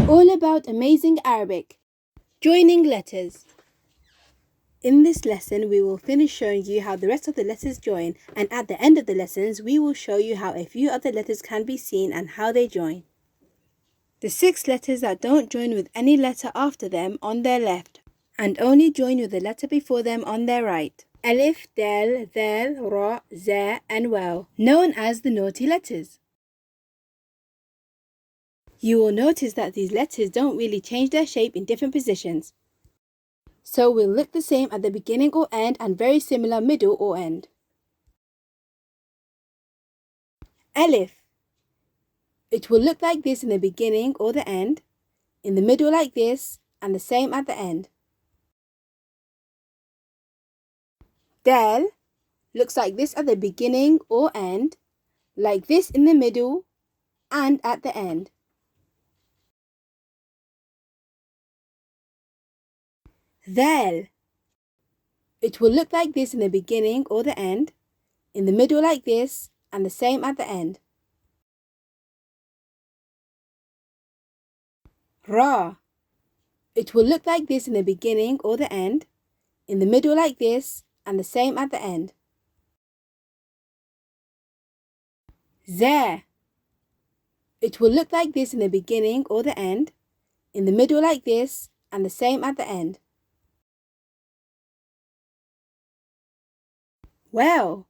All about amazing Arabic. Joining letters. In this lesson, we will finish showing you how the rest of the letters join, and at the end of the lessons, we will show you how a few other letters can be seen and how they join. The 6 letters that don't join with any letter after them on their left, and only join with the letter before them on their right. Alif, Dal, Dhal, Ra, Za, and Waw, known as the naughty letters. You will notice that these letters don't really change their shape in different positions. So will look the same at the beginning or end and very similar middle or end. Alif. It will look like this in the beginning or the end, in the middle like this, and the same at the end. Dal looks like this at the beginning or end, like this in the middle and at the end. Dhal. It will look like this in the beginning or the end, in the middle like this, and the same at the end. Ra. It will look like this in the beginning or the end, in the middle like this, and the same at the end. Za. It will look like this in the beginning or the end, in the middle like this, and the same at the end. Waw.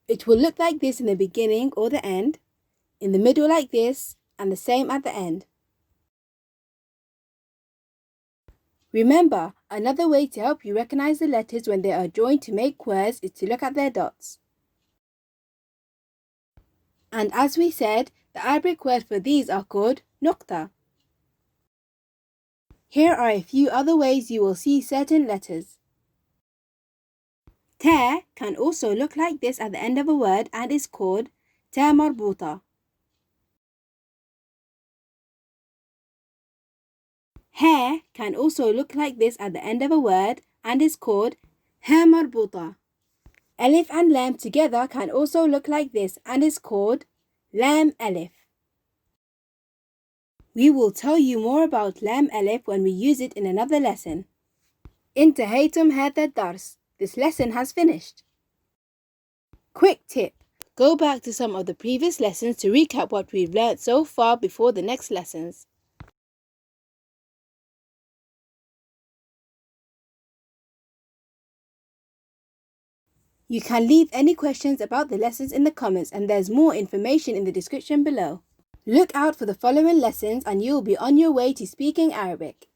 It will look like this in the beginning or the end, in the middle like this, and the same at the end. Remember, another way to help you recognize the letters when they are joined to make words is to look at their dots. And as we said, the Arabic word for these are called nuqta. Here are a few other ways you will see certain letters. Ta can also look like this at the end of a word and is called Taa Marbootah. Ha can also look like this at the end of a word and is called Haa Marbootah. Alif and Lam together can also look like this and is called Laam Alif. We will tell you more about Laam Alif when we use it in another lesson. انتهيتم هذا الدرس. This lesson has finished. Quick tip. Go back to some of the previous lessons to recap what we've learnt so far before the next lessons. You can leave any questions about the lessons in the comments, and there's more information in the description below. Look out for the following lessons and you'll be on your way to speaking Arabic.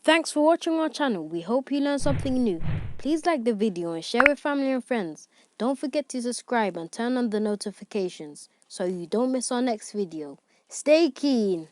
Thanks for watching our channel. We hope you learned something new. Please like the video and share with family and friends. Don't forget to subscribe and turn on the notifications so you don't miss our next video. Stay keen!